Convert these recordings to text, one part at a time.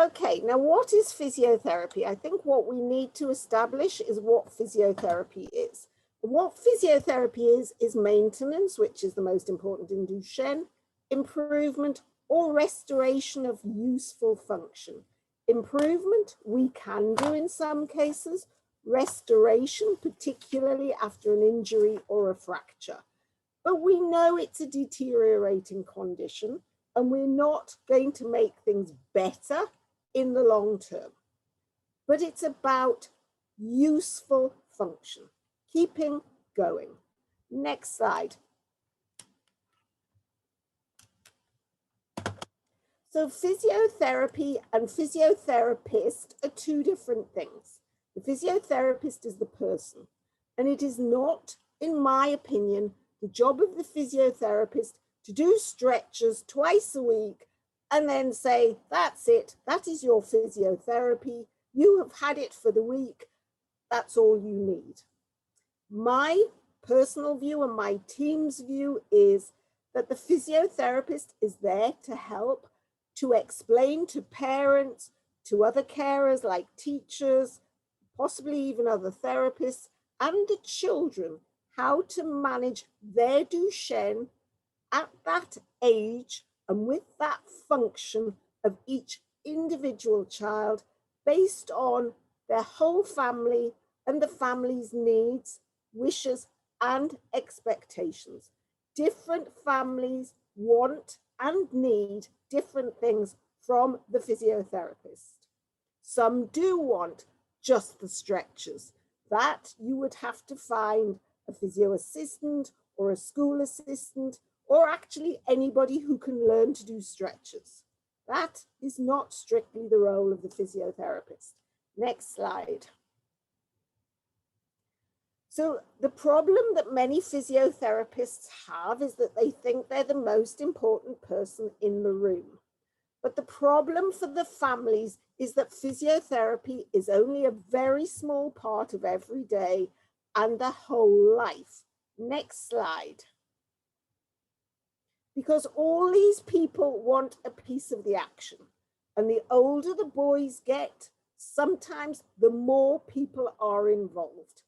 Okay, now what is physiotherapy? I think what we need to establish is what physiotherapy is. What physiotherapy is maintenance, which is the most important in Duchenne, improvement or restoration of useful function. Improvement, we can do in some cases. Restoration, particularly after an injury or a fracture. But we know it's a deteriorating condition and we're not going to make things better in the long term. But it's about useful function, keeping going. Next slide. So physiotherapy and physiotherapist are two different things. The physiotherapist is the person, and it is not, in my opinion, the job of the physiotherapist to do stretches twice a week and then say, that's it, that is your physiotherapy, you have had it for the week, that's all you need. My personal view and my team's view is that the physiotherapist is there to help, to explain to parents, to other carers like teachers, possibly even other therapists, and the children how to manage their Duchenne at that age and with that function of each individual child based on their whole family and the family's needs, wishes, and expectations. Different families want and need different things from the physiotherapist. Some do want just the stretches. That you would have to find a physio assistant or a school assistant or actually anybody who can learn to do stretches. That is not strictly the role of the physiotherapist. Next slide. So the problem that many physiotherapists have is that they think they're the most important person in the room. But the problem for the families is that physiotherapy is only a very small part of every day and the whole life. Next slide. Because all these people want a piece of the action. And the older the boys get, sometimes the more people are involved.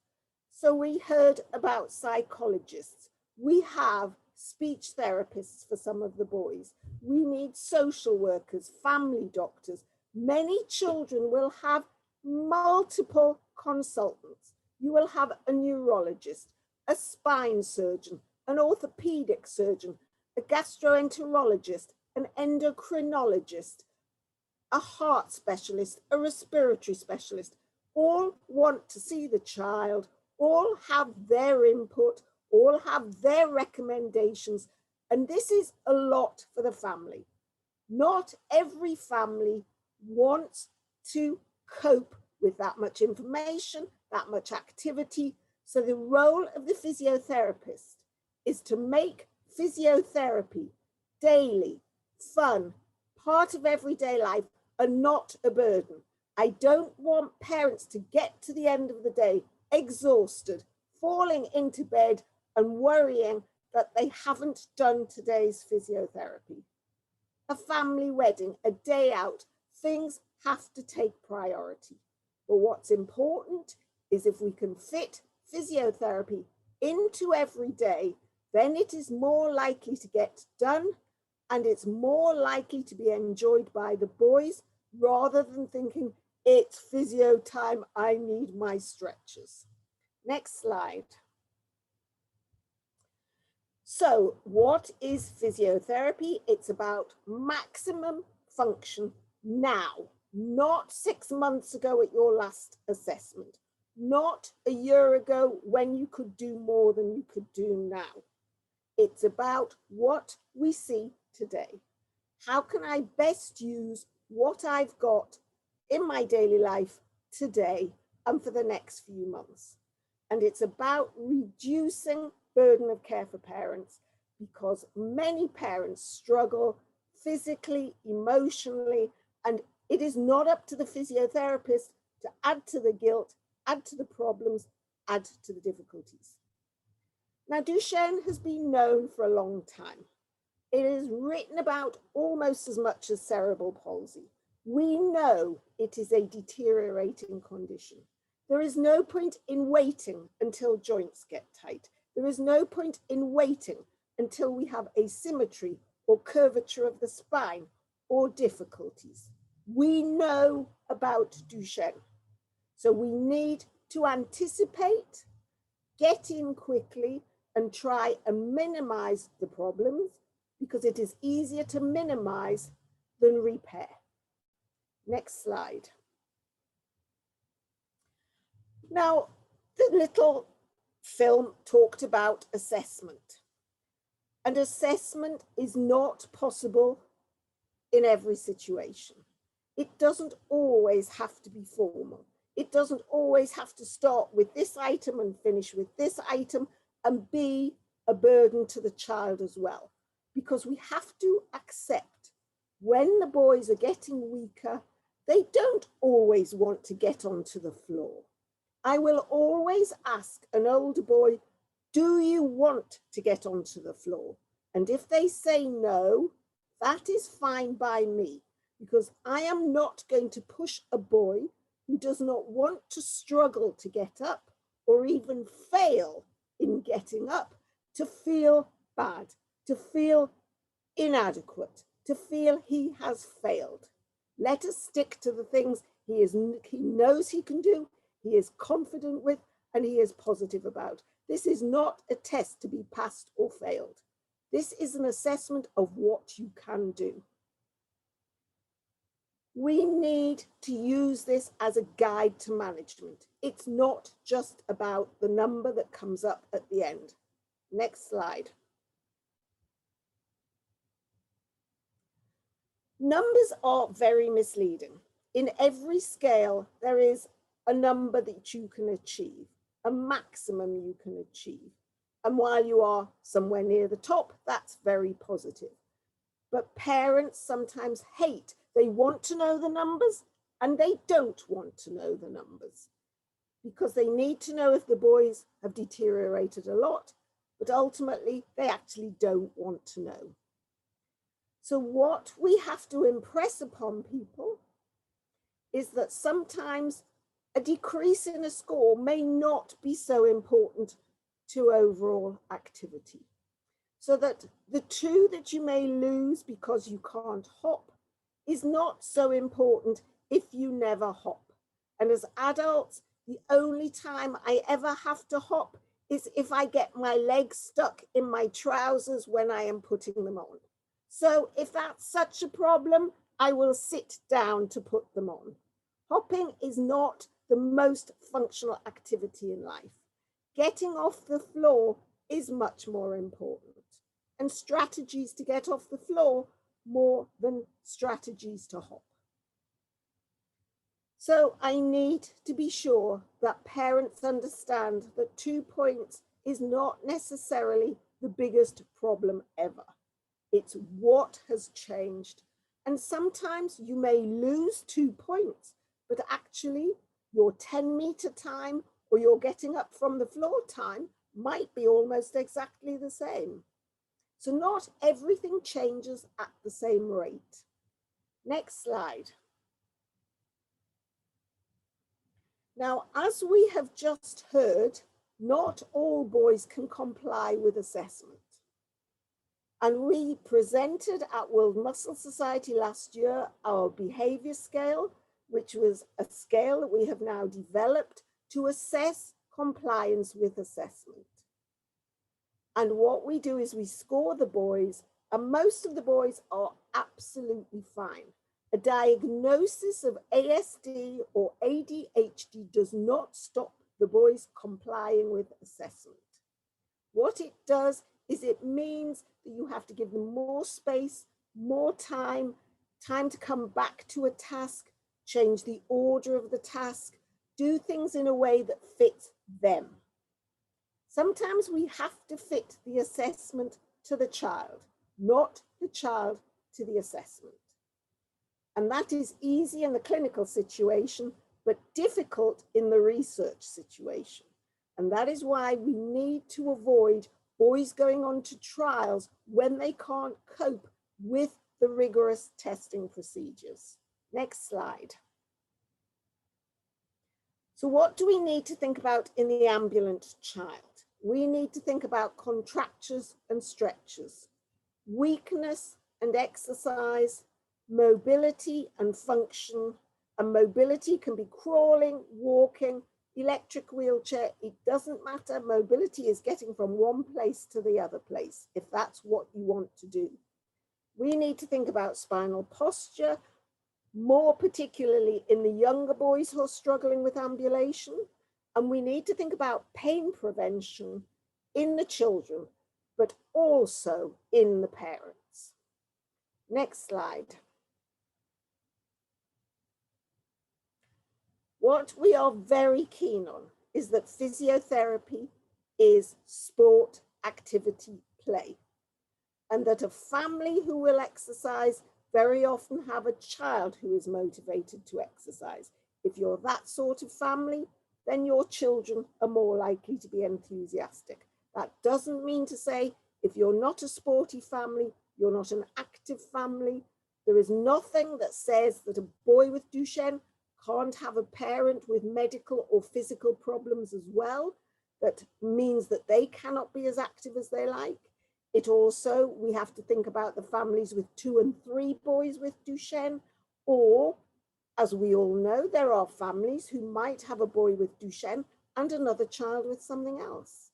So we heard about psychologists. We have speech therapists for some of the boys. We need social workers, family doctors. Many children will have multiple consultants. You will have a neurologist, a spine surgeon, an orthopedic surgeon, a gastroenterologist, an endocrinologist, a heart specialist, a respiratory specialist. All want to see the child, all have their input, all have their recommendations, and this is a lot for the family. Not every family wants to cope with that much information, that much activity. So the role of the physiotherapist is to make physiotherapy daily, fun, part of everyday life, and not a burden. I don't want parents to get to the end of the day exhausted, falling into bed and worrying that they haven't done today's physiotherapy. A family wedding, a day out, things have to take priority. But what's important is if we can fit physiotherapy into every day, then it is more likely to get done and it's more likely to be enjoyed by the boys rather than thinking, it's physio time, I need my stretches. Next slide. So what is physiotherapy? It's about maximum function now, not 6 months ago at your last assessment, not a year ago when you could do more than you could do now. It's about what we see today. How can I best use what I've got in my daily life today and for the next few months? And it's about reducing burden of care for parents because many parents struggle physically, emotionally, and it is not up to the physiotherapist to add to the guilt, add to the problems, add to the difficulties. Now, Duchenne has been known for a long time. It is written about almost as much as cerebral palsy. We know it is a deteriorating condition. There is no point in waiting until joints get tight. There is no point in waiting until we have asymmetry or curvature of the spine or difficulties. We know about Duchenne. So we need to anticipate, get in quickly, and try and minimize the problems, because it is easier to minimize than repair. Next slide. Now, the little film talked about assessment. And assessment is not possible in every situation. It doesn't always have to be formal. It doesn't always have to start with this item and finish with this item and be a burden to the child as well. Because we have to accept when the boys are getting weaker, they don't always want to get onto the floor. I will always ask an older boy, do you want to get onto the floor? And if they say no, that is fine by me, because I am not going to push a boy who does not want to struggle to get up or even fail in getting up to feel bad, to feel inadequate, to feel he has failed. Let us stick to the things he knows he can do, he is confident with, and he is positive about. This is not a test to be passed or failed. This is an assessment of what you can do. We need to use this as a guide to management. It's not just about the number that comes up at the end. Next slide. Numbers are very misleading. In every scale, there is a number that you can achieve, a maximum you can achieve. And while you are somewhere near the top, that's very positive. But parents sometimes hate. They want to know the numbers and they don't want to know the numbers because they need to know if the boys have deteriorated a lot, but ultimately they actually don't want to know. So what we have to impress upon people is that sometimes a decrease in a score may not be so important to overall activity. So that the 2 that you may lose because you can't hop is not so important if you never hop. And as adults, the only time I ever have to hop is if I get my legs stuck in my trousers when I am putting them on. So if that's such a problem, I will sit down to put them on. Hopping is not the most functional activity in life. Getting off the floor is much more important. And strategies to get off the floor more than strategies to hop. So I need to be sure that parents understand that 2 points is not necessarily the biggest problem ever. It's what has changed. And sometimes you may lose 2 points, but actually your 10-meter time or your getting up from the floor time might be almost exactly the same. So not everything changes at the same rate. Next slide. Now, as we have just heard, not all boys can comply with assessment. And we presented at World Muscle Society last year our behavior scale, which was a scale that we have now developed to assess compliance with assessment. And what we do is we score the boys, and most of the boys are absolutely fine. A diagnosis of ASD or ADHD does not stop the boys complying with assessment. What it does is it means that you have to give them more space, more time to come back to a task, change the order of the task, do things in a way that fits them. Sometimes we have to fit the assessment to the child, not the child to the assessment. And that is easy in the clinical situation, but difficult in the research situation. And that is why we need to avoid boys going on to trials when they can't cope with the rigorous testing procedures. Next slide. So what do we need to think about in the ambulant child? We need to think about contractures and stretches, weakness and exercise, mobility and function. And mobility can be crawling, walking, electric wheelchair. It doesn't matter. Mobility is getting from one place to the other place, if that's what you want to do. We need to think about spinal posture, more particularly in the younger boys who are struggling with ambulation. And we need to think about pain prevention in the children, but also in the parents. Next slide. What we are very keen on is that physiotherapy is sport, activity, play, and that a family who will exercise very often have a child who is motivated to exercise. If you're that sort of family, then your children are more likely to be enthusiastic. That doesn't mean to say if you're not a sporty family, you're not an active family. There is nothing that says that a boy with Duchenne can't have a parent with medical or physical problems as well. That means that they cannot be as active as they like. It also, we have to think about the families with 2 and 3 boys with Duchenne, or as we all know, there are families who might have a boy with Duchenne and another child with something else.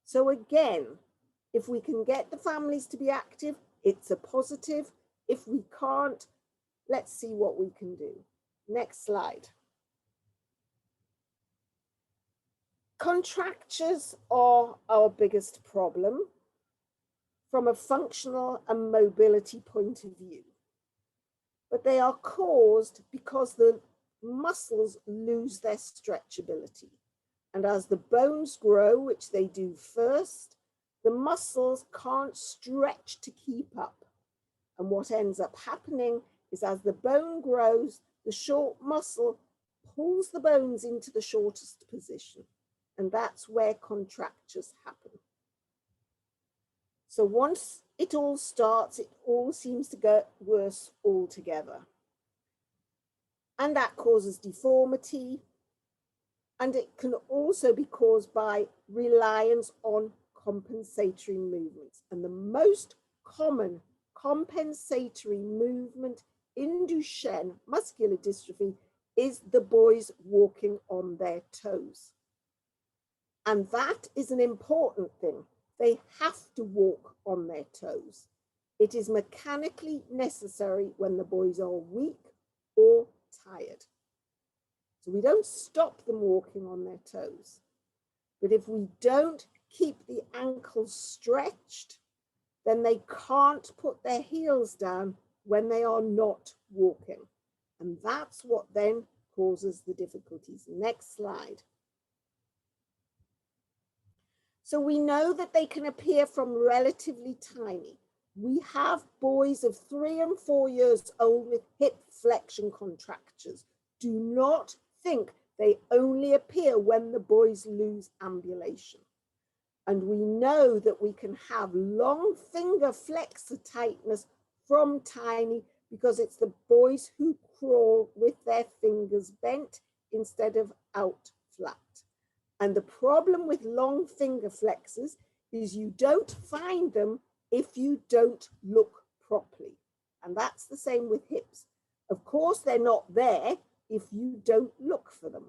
So again, if we can get the families to be active, it's a positive. If we can't, let's see what we can do. Next slide. Contractures are our biggest problem from a functional and mobility point of view. But they are caused because the muscles lose their stretchability. And as the bones grow, which they do first, the muscles can't stretch to keep up. And what ends up happening is as the bone grows, the short muscle pulls the bones into the shortest position. And that's where contractures happen. So once it all starts, it all seems to get worse altogether. And that causes deformity. And it can also be caused by reliance on compensatory movements. And the most common compensatory movement in Duchenne muscular dystrophy is the boys walking on their toes. And that is an important thing. They have to walk on their toes. It is mechanically necessary when the boys are weak or tired. So we don't stop them walking on their toes. But if we don't keep the ankles stretched, then they can't put their heels down when they are not walking. And that's what then causes the difficulties. Next slide. So we know that they can appear from relatively tiny. We have boys of 3 and 4 years old with hip flexion contractures. Do not think they only appear when the boys lose ambulation. And we know that we can have long finger flexor tightness from tiny because it's the boys who crawl with their fingers bent instead of out flat. And the problem with long finger flexors is you don't find them if you don't look properly. And that's the same with hips. Of course, they're not there if you don't look for them.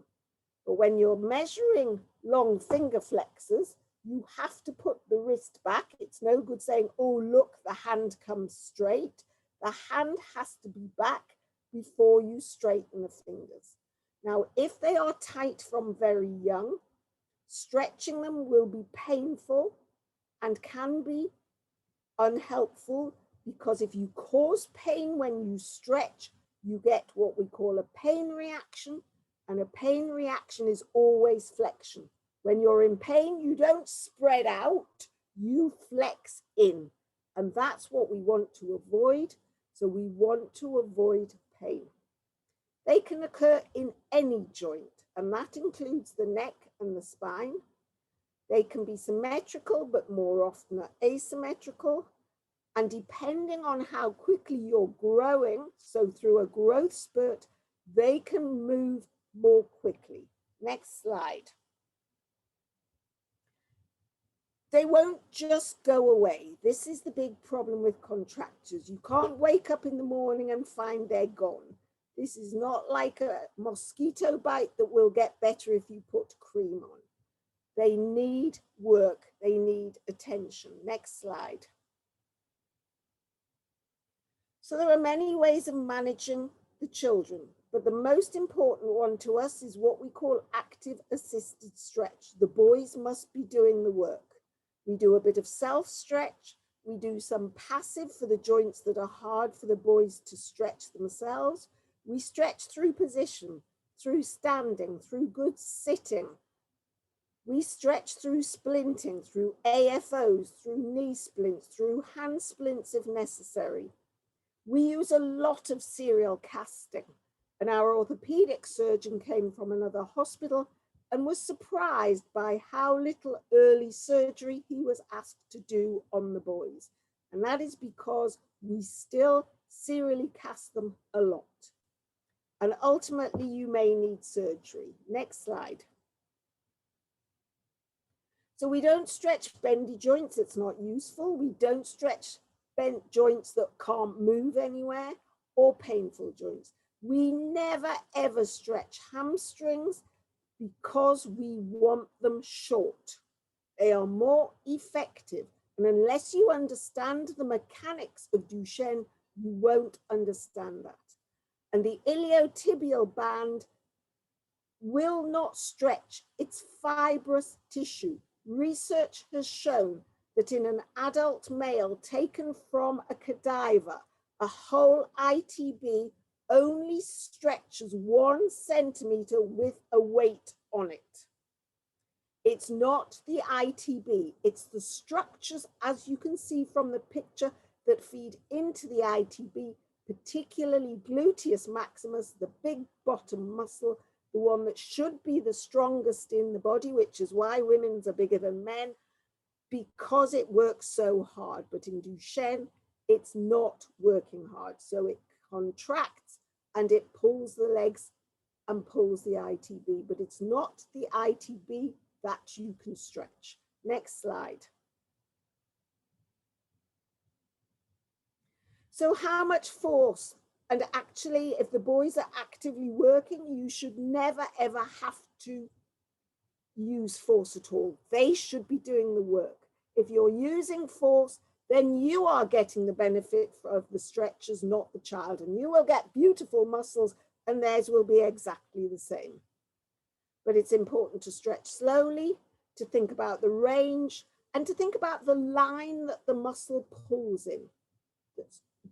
But when you're measuring long finger flexors, you have to put the wrist back. It's no good saying, oh, look, the hand comes straight. The hand has to be back before you straighten the fingers. Now, if they are tight from very young, stretching them will be painful and can be unhelpful because if you cause pain when you stretch, you get what we call a pain reaction, and a pain reaction is always flexion. When you're in pain, you don't spread out, you flex in, and that's what we want to avoid. So we want to avoid pain. They can occur in any joint, and that includes the neck and the spine. They can be symmetrical, but more often are asymmetrical. And depending on how quickly you're growing, so through a growth spurt, they can move more quickly. Next slide. They won't just go away. This is the big problem with contractures. You can't wake up in the morning and find they're gone. This is not like a mosquito bite that will get better if you put cream on. They need work. They need attention. Next slide. So there are many ways of managing the children, but the most important one to us is what we call active assisted stretch. The boys must be doing the work. We do a bit of self-stretch. We do some passive for the joints that are hard for the boys to stretch themselves. We stretch through position, through standing, through good sitting. We stretch through splinting, through AFOs, through knee splints, through hand splints if necessary. We use a lot of serial casting, and our orthopedic surgeon came from another hospital and was surprised by how little early surgery he was asked to do on the boys. And that is because we still serially cast them a lot. And ultimately, you may need surgery. Next slide. So we don't stretch bendy joints, it's not useful. We don't stretch bent joints that can't move anywhere, or painful joints. We never ever stretch hamstrings because we want them short. They are more effective. And unless you understand the mechanics of Duchenne, you won't understand that. And the iliotibial band will not stretch. It's fibrous tissue. Research has shown that in an adult male taken from a cadaver, a whole ITB only stretches 1 centimeter with a weight on it. It's not the ITB, it's the structures, as you can see from the picture, that feed into the ITB, particularly gluteus maximus, the big bottom muscle, the one that should be the strongest in the body, which is why women's are bigger than men, because it works so hard. But in Duchenne, it's not working hard. So it contracts and it pulls the legs and pulls the ITB, but it's not the ITB that you can stretch. Next slide. So how much force? And actually, if the boys are actively working, you should never, ever have to use force at all. They should be doing the work. If you're using force, then you are getting the benefit of the stretches, not the child. And you will get beautiful muscles and theirs will be exactly the same. But it's important to stretch slowly, to think about the range, and to think about the line that the muscle pulls in.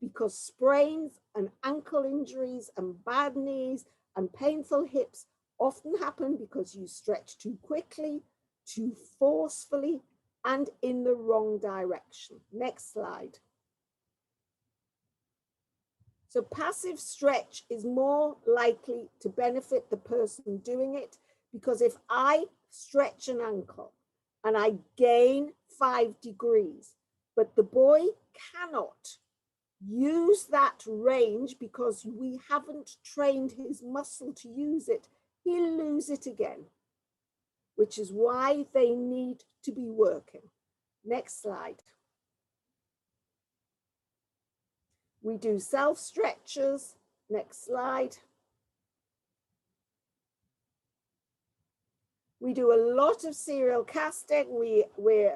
Because sprains and ankle injuries and bad knees and painful hips often happen because you stretch too quickly, too forcefully, and in the wrong direction. Next slide. So passive stretch is more likely to benefit the person doing it, because if I stretch an ankle and I gain 5 degrees, but the boy cannot use that range because we haven't trained his muscle to use it, he'll lose it again, which is why they need to be working. Next slide. We do self-stretches. Next slide. We do a lot of serial casting. We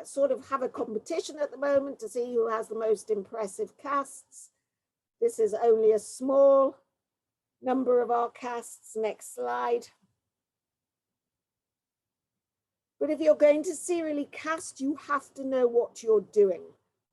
sort of have a competition at the moment to see who has the most impressive casts. This is only a small number of our casts. Next slide. But if you're going to serially cast, you have to know what you're doing.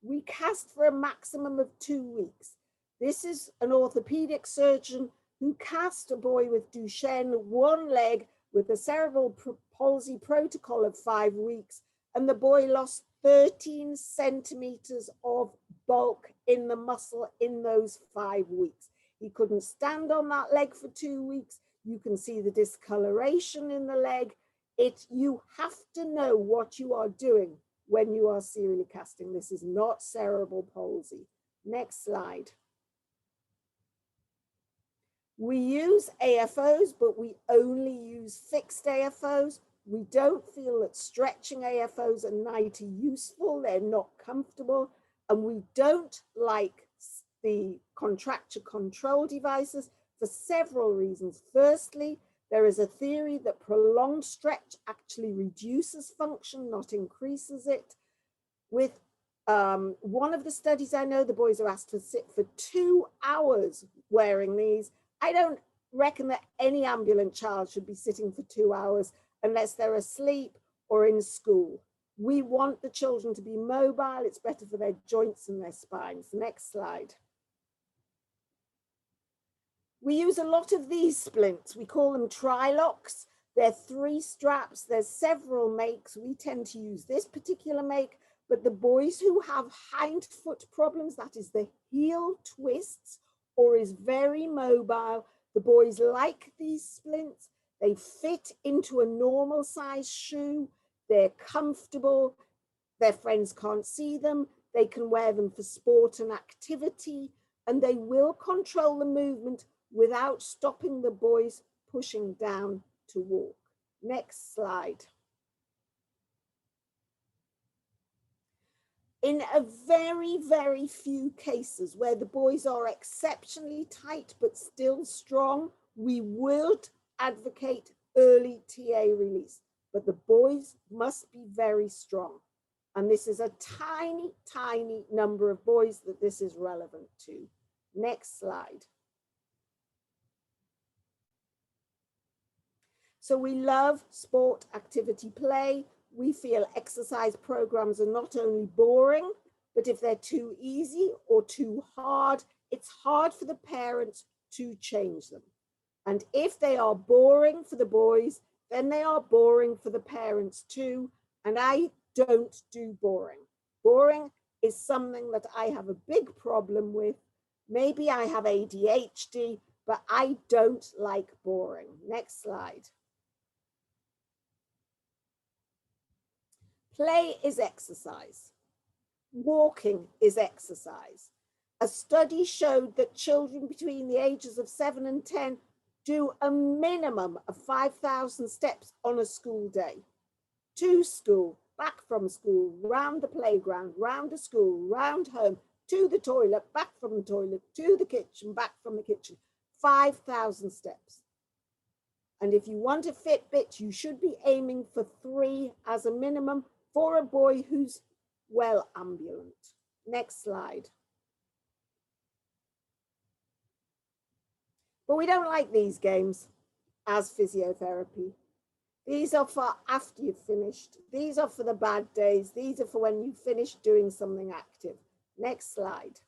We cast for a maximum of 2 weeks. This is an orthopedic surgeon who cast a boy with Duchenne, 1 leg, with a cerebral palsy protocol of 5 weeks, and the boy lost 13 centimeters of bulk in the muscle in those 5 weeks. He couldn't stand on that leg for 2 weeks. You can see the discoloration in the leg. You have to know what you are doing. when you are serially casting. This is not cerebral palsy. Next slide. We use AFOs, but we only use fixed AFOs. We don't feel that stretching AFOs at night are useful. They're not comfortable. And we don't like the contracture control devices for several reasons. Firstly, there is a theory that prolonged stretch actually reduces function, not increases it. With one of the studies I know, the boys are asked to sit for 2 hours wearing these. I don't reckon that any ambulant child should be sitting for 2 hours unless they're asleep or in school. We want the children to be mobile. It's better for their joints and their spines. Next slide. We use a lot of these splints. We call them Trilocks. They're 3 straps. There's several makes. We tend to use this particular make, but the boys who have hindfoot problems, that is the heel twists or is very mobile, the boys like these splints. They fit into a normal size shoe. They're comfortable. Their friends can't see them. They can wear them for sport and activity, and they will control the movement without stopping the boys pushing down to walk. Next slide. In a very, very few cases where the boys are exceptionally tight but still strong, we would advocate early TA release, but the boys must be very strong. And this is a tiny, tiny number of boys that this is relevant to. Next slide. So we love sport, activity, play. We feel exercise programs are not only boring, but if they're too easy or too hard, it's hard for the parents to change them. And if they are boring for the boys, then they are boring for the parents too. And I don't do boring. Boring is something that I have a big problem with. Maybe I have ADHD, but I don't like boring. Next slide. Play is exercise. Walking is exercise. A study showed that children between the ages of 7 and 10 do a minimum of 5,000 steps on a school day. To school, back from school, round the playground, round the school, round home, to the toilet, back from the toilet, to the kitchen, back from the kitchen. 5,000 steps. And if you want a Fitbit, you should be aiming for 3 as a minimum for a boy who's well ambulant. Next slide. But we don't like these games as physiotherapy. These are for after you've finished. These are for the bad days. These are for when you finish doing something active. Next slide.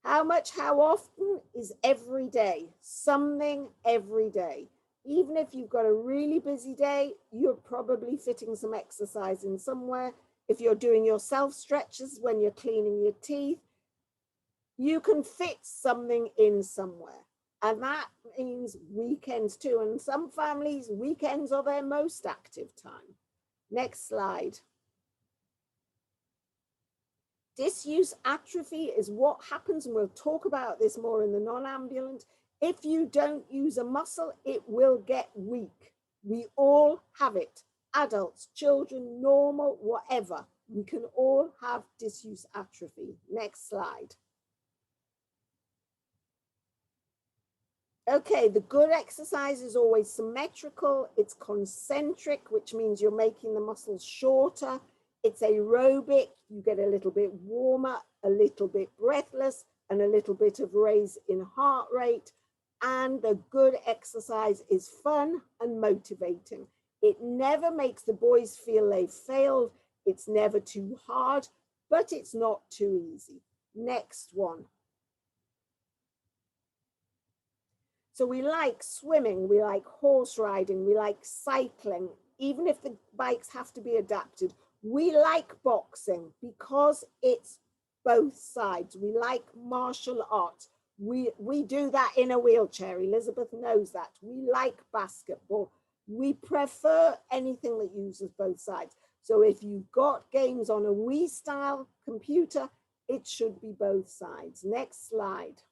How much, how often is every day? Something every day. Even if you've got a really busy day, you're probably fitting some exercise in somewhere. If you're doing your self stretches when you're cleaning your teeth, you can fit something in somewhere. And that means weekends too. And some families, weekends are their most active time. Next slide. Disuse atrophy is what happens, and we'll talk about this more in the non-ambulant. If you don't use a muscle, it will get weak. We all have it. Adults, children, normal, whatever. We can all have disuse atrophy. Next slide. Okay, the good exercise is always symmetrical. It's concentric, which means you're making the muscles shorter. It's aerobic. You get a little bit warmer, a little bit breathless, and a little bit of raise in heart rate. And the good exercise is fun and motivating. It never makes the boys feel they've failed. It's never too hard, but it's not too easy. Next one. So we like swimming, we like horse riding, we like cycling, even if the bikes have to be adapted. We like boxing because it's both sides. We like martial arts. We do that in a wheelchair. Elizabeth knows that. We like basketball. We prefer anything that uses both sides. So if you've got games on a Wii style computer, it should be both sides. Next slide.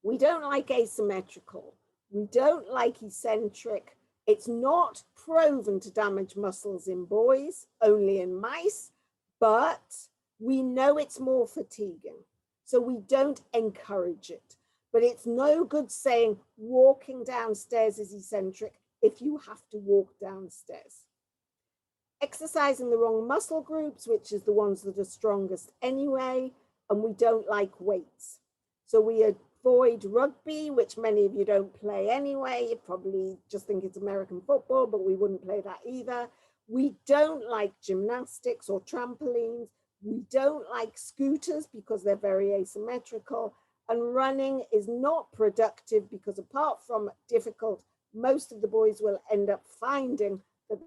We don't like asymmetrical. We don't like eccentric. It's not proven to damage muscles in boys, only in mice, but we know it's more fatiguing. So we don't encourage it. But it's no good saying walking downstairs is eccentric if you have to walk downstairs. Exercising the wrong muscle groups, which is the ones that are strongest anyway, and we don't like weights. So we avoid rugby, which many of you don't play anyway. You probably just think it's American football, but we wouldn't play that either. We don't like gymnastics or trampolines. We don't like scooters because they're very asymmetrical. And running is not productive because apart from difficult, most of the boys will end up finding that.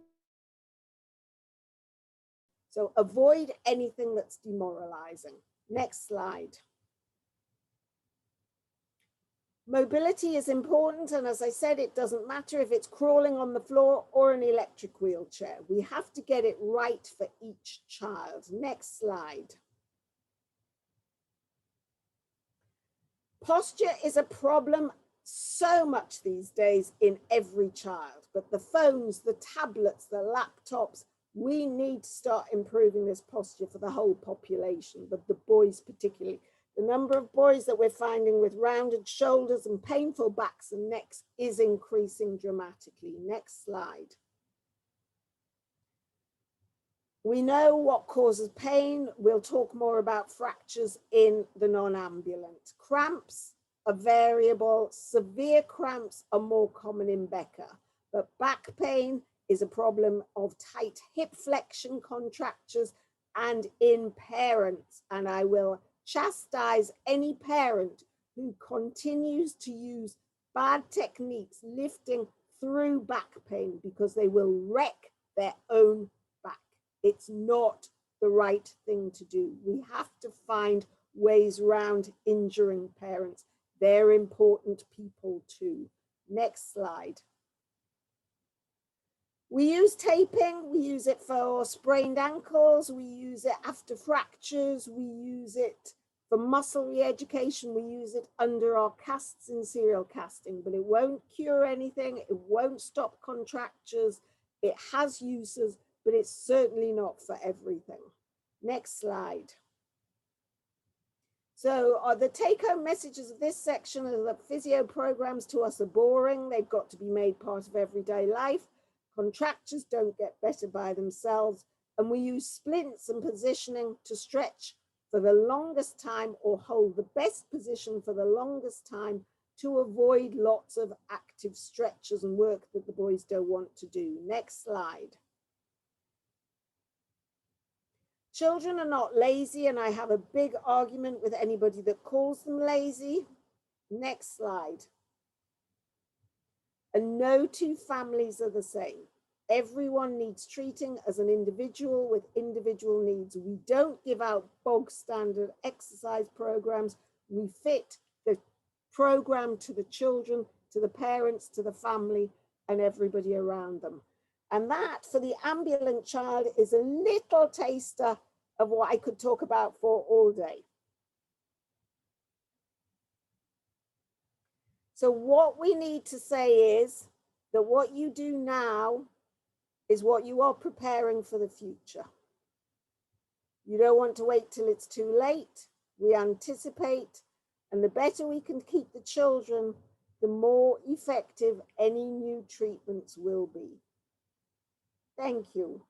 So avoid anything that's demoralizing. Next slide. Mobility is important, and as I said, it doesn't matter if it's crawling on the floor or an electric wheelchair. We have to get it right for each child. Next slide. Posture is a problem so much these days in every child, but the phones, the tablets, the laptops, we need to start improving this posture for the whole population, but the boys particularly. The number of boys that we're finding with rounded shoulders and painful backs and necks is increasing dramatically. Next slide. We know what causes pain. We'll talk more about fractures in the non-ambulant. Cramps are variable. Severe cramps are more common in Becker, but back pain is a problem of tight hip flexion contractures and in parents. And I will chastise any parent who continues to use bad techniques lifting through back pain because they will wreck their own back. It's not the right thing to do. We have to find ways around injuring parents. They're important people too. Next slide. We use taping, we use it for sprained ankles, we use it after fractures, we use it for muscle re-education, we use it under our casts in serial casting, but it won't cure anything, it won't stop contractures, it has uses, but it's certainly not for everything. Next slide. So the take-home messages of this section are that physio programs to us are boring, they've got to be made part of everyday life. Contractures don't get better by themselves, and we use splints and positioning to stretch for the longest time or hold the best position for the longest time to avoid lots of active stretches and work that the boys don't want to do. Next slide. Children are not lazy, and I have a big argument with anybody that calls them lazy. Next slide. And no two families are the same. Everyone needs treating as an individual with individual needs. We don't give out bog standard exercise programs. We fit the program to the children, to the parents, to the family, and everybody around them. And that, for the ambulant child, is a little taster of what I could talk about for all day. So what we need to say is that what you do now is what you are preparing for the future. You don't want to wait till it's too late. We anticipate, and the better we can keep the children, the more effective any new treatments will be. Thank you.